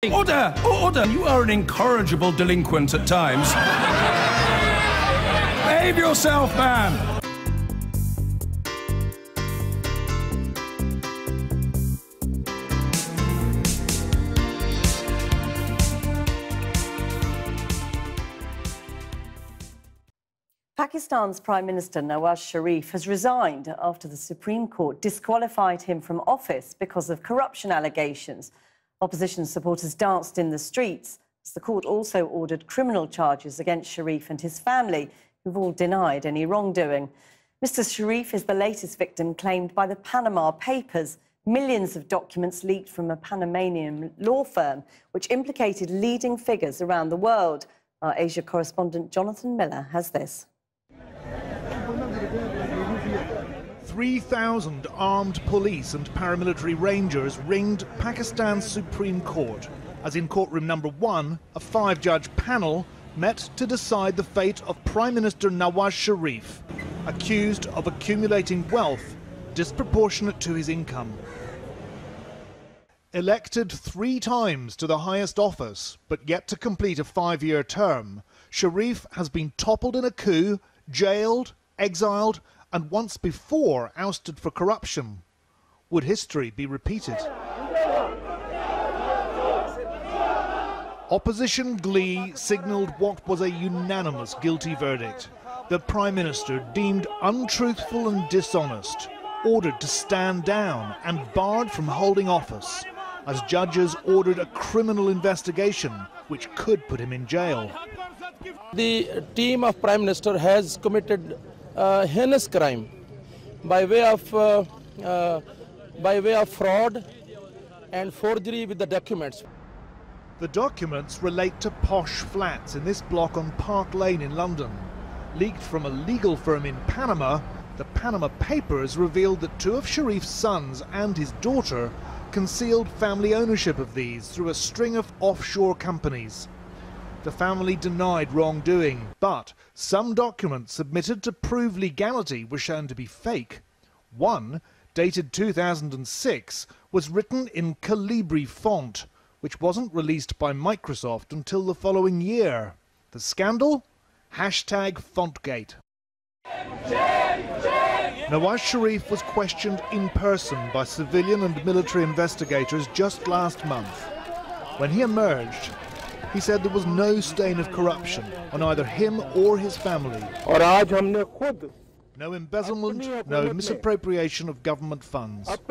Order! Order! You are an incorrigible delinquent at times. Behave yourself, man! Pakistan's Prime Minister Nawaz Sharif has resigned after the Supreme Court disqualified him from office because of corruption allegations. Opposition supporters danced in the streets as the court also ordered criminal charges against Sharif and his family, who've all denied any wrongdoing. Mr. Sharif is the latest victim claimed by the Panama Papers, millions of documents leaked from a Panamanian law firm which implicated leading figures around the world. Our Asia correspondent Jonathan Miller has this. 3,000 armed police and paramilitary rangers ringed Pakistan's Supreme Court as in courtroom number 1, a 5-judge panel met to decide the fate of Prime Minister Nawaz Sharif, accused of accumulating wealth disproportionate to his income. Elected 3 times to the highest office, but yet to complete a 5-year term, Sharif has been toppled in a coup, jailed, exiled, and once before ousted for corruption. Would history be repeated? Opposition glee signalled what was a unanimous guilty verdict. The Prime Minister, deemed untruthful and dishonest, ordered to stand down and barred from holding office, as judges ordered a criminal investigation which could put him in jail. The team of Prime Minister has committed heinous crime by way of fraud and forgery with the documents. The documents relate to posh flats in this block on Park Lane in London. Leaked from a legal firm in Panama, the Panama Papers revealed that 2 of Sharif's sons and his daughter concealed family ownership of these through a string of offshore companies. The family denied wrongdoing, but some documents submitted to prove legality were shown to be fake. One, dated 2006, was written in Calibri font, which wasn't released by Microsoft until the following year. The scandal? #Fontgate. Nawaz Sharif was questioned in person by civilian and military investigators just last month. When he emerged, he said there was no stain of corruption on either him or his family. No embezzlement, no misappropriation of government funds. But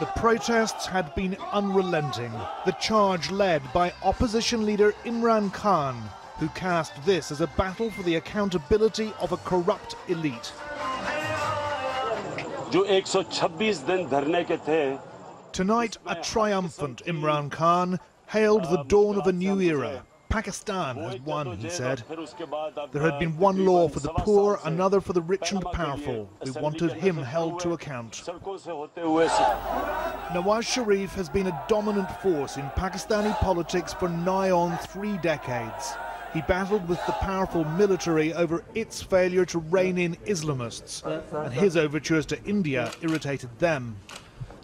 the protests had been unrelenting, the charge led by opposition leader Imran Khan, who cast this as a battle for the accountability of a corrupt elite. Tonight, a triumphant Imran Khan hailed the dawn of a new era. Pakistan has won, he said. There had been one law for the poor, another for the rich and powerful. We wanted him held to account. Nawaz Sharif has been a dominant force in Pakistani politics for nigh on 3 decades. He battled with the powerful military over its failure to rein in Islamists, and his overtures to India irritated them.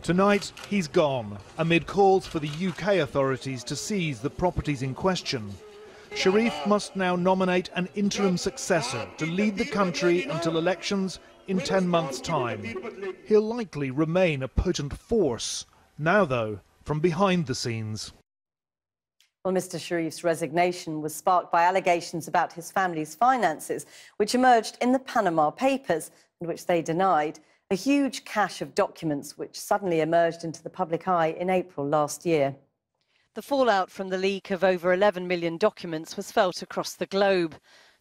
Tonight, he's gone, amid calls for the UK authorities to seize the properties in question. Sharif must now nominate an interim successor to lead the country until elections in 10 months' time. He'll likely remain a potent force, now though, from behind the scenes. Well, Mr. Sharif's resignation was sparked by allegations about his family's finances, which emerged in the Panama Papers and which they denied. A huge cache of documents which suddenly emerged into the public eye in April last year. The fallout from the leak of over 11 million documents was felt across the globe,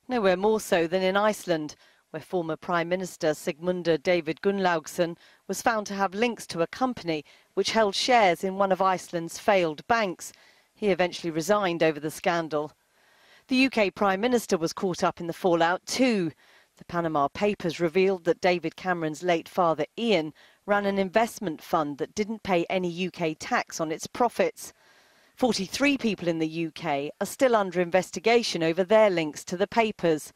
nowhere more so than in Iceland, where former Prime Minister Sigmundur David Gunnlaugsson was found to have links to a company which held shares in one of Iceland's failed banks. He eventually resigned over the scandal. The UK Prime Minister was caught up in the fallout too. The Panama Papers revealed that David Cameron's late father, Ian, ran an investment fund that didn't pay any UK tax on its profits. 43 people in the UK are still under investigation over their links to the papers.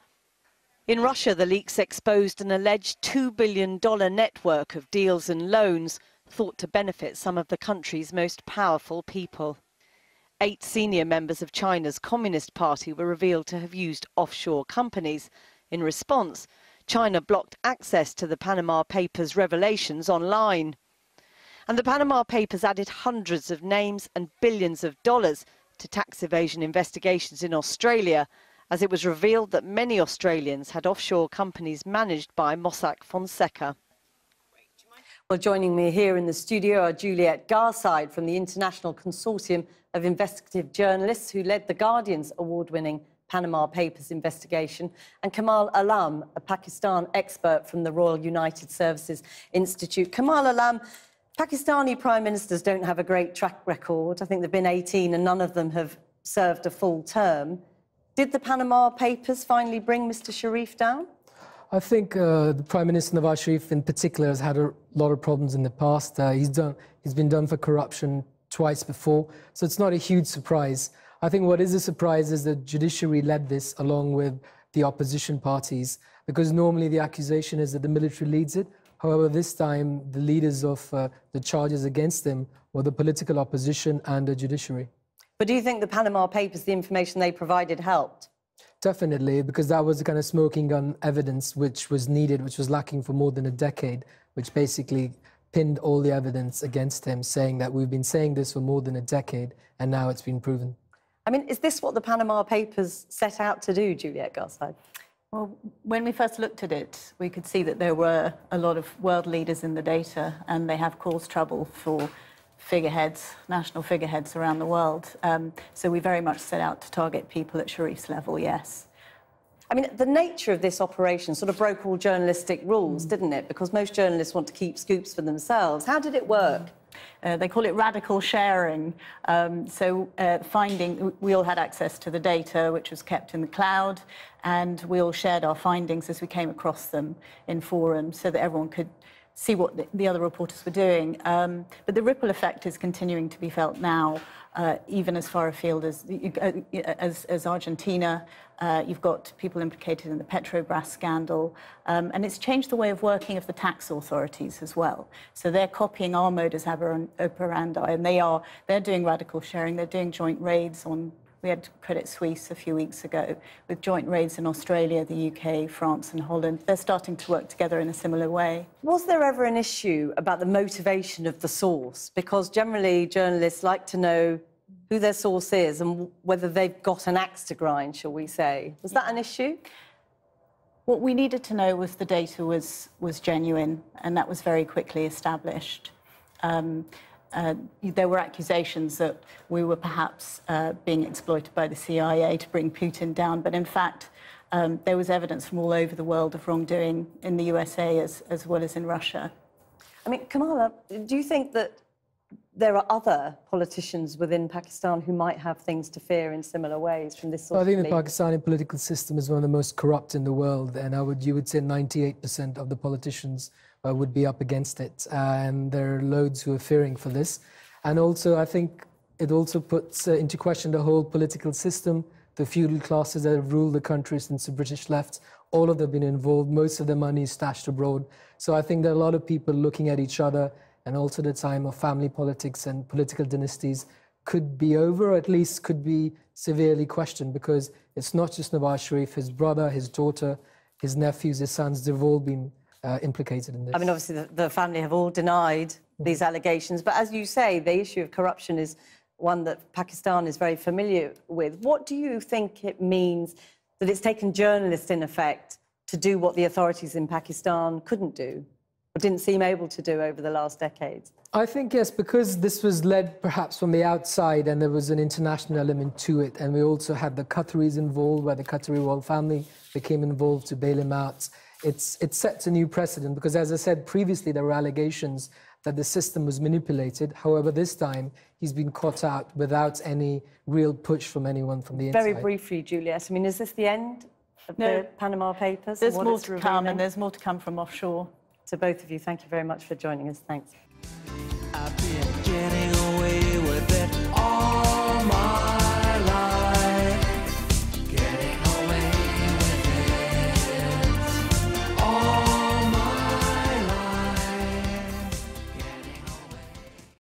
In Russia, the leaks exposed an alleged $2 billion network of deals and loans thought to benefit some of the country's most powerful people. 8 senior members of China's Communist Party were revealed to have used offshore companies. In response, China blocked access to the Panama Papers revelations online. And the Panama Papers added hundreds of names and billions of dollars to tax evasion investigations in Australia, as it was revealed that many Australians had offshore companies managed by Mossack Fonseca. Well, joining me here in the studio are Juliet Garside from the International Consortium of Investigative Journalists, who led the Guardian's award-winning Panama Papers investigation, and Kamal Alam, a Pakistan expert from the Royal United Services Institute. Kamal Alam, Pakistani prime ministers don't have a great track record. I think there have been 18 and none of them have served a full term. Did the Panama Papers finally bring Mr. Sharif down? I think the Prime Minister Nawaz Sharif in particular has had a lot of problems in the past. He's been done for corruption twice before, so it's not a huge surprise. I think what is a surprise is the judiciary led this along with the opposition parties, because normally the accusation is that the military leads it. However, this time the leaders of the charges against them were the political opposition and the judiciary. But do you think the Panama Papers, the information they provided, helped? Definitely, because that was the kind of smoking gun evidence which was needed, which was lacking for more than a decade, which basically pinned all the evidence against him, saying that we've been saying this for more than a decade and now it's been proven. I mean, is this what the Panama Papers set out to do, Juliet Garside? Well, when we first looked at it, we could see that there were a lot of world leaders in the data, and they have caused trouble for figureheads, national figureheads around the world. So we very much set out to target people at Sharif's level, yes. I mean, the nature of this operation sort of broke all journalistic rules, didn't it? Because most journalists want to keep scoops for themselves. How did it work? They call it radical sharing. We all had access to the data, which was kept in the cloud, and we all shared our findings as we came across them in forums so that everyone could see what the other reporters were doing. But the ripple effect is continuing to be felt now, even as far afield as Argentina. You've got people implicated in the Petrobras scandal, and it's changed the way of working of the tax authorities as well. So they're copying our modus operandi, and they're doing radical sharing. They're doing joint raids on. We had Credit Suisse a few weeks ago with joint raids in Australia, the UK, France and Holland. They're starting to work together in a similar way. Was there ever an issue about the motivation of the source? Because generally journalists like to know who their source is and whether they've got an axe to grind, shall we say. Was that an issue? What we needed to know was the data was genuine, and that was very quickly established. There were accusations that we were perhaps being exploited by the CIA to bring Putin down, but in fact, there was evidence from all over the world of wrongdoing in the USA as well as in Russia. I mean, Kamala, do you think that there are other politicians within Pakistan who might have things to fear in similar ways from this sort of I think the Pakistani political system is one of the most corrupt in the world, and you would say 98% of the politicians would be up against it, and there are loads who are fearing for this. And also, I think it also puts into question the whole political system, the feudal classes that have ruled the country since the British left. All of them have been involved. Most of their money is stashed abroad. So I think there are a lot of people looking at each other, and also the time of family politics and political dynasties could be over, or at least could be severely questioned, because it's not just Nawaz Sharif, his brother, his daughter, his nephews, his sons, they've all been implicated in this. I mean, obviously, the family have all denied these allegations, but as you say, the issue of corruption is one that Pakistan is very familiar with. What do you think it means that it's taken journalists, in effect, to do what the authorities in Pakistan couldn't do, or didn't seem able to do over the last decades? I think, yes, because this was led perhaps from the outside and there was an international element to it, and we also had the Qataris involved, where the Qatari royal family became involved to bail him out. It sets a new precedent, because, as I said previously, there were allegations that the system was manipulated. However, this time, he's been caught out without any real push from anyone from the inside. Very briefly, Juliet, I mean, is this the end of the Panama Papers? There's more to come, and there's more to come from offshore. To both of you, thank you very much for joining us. Thanks.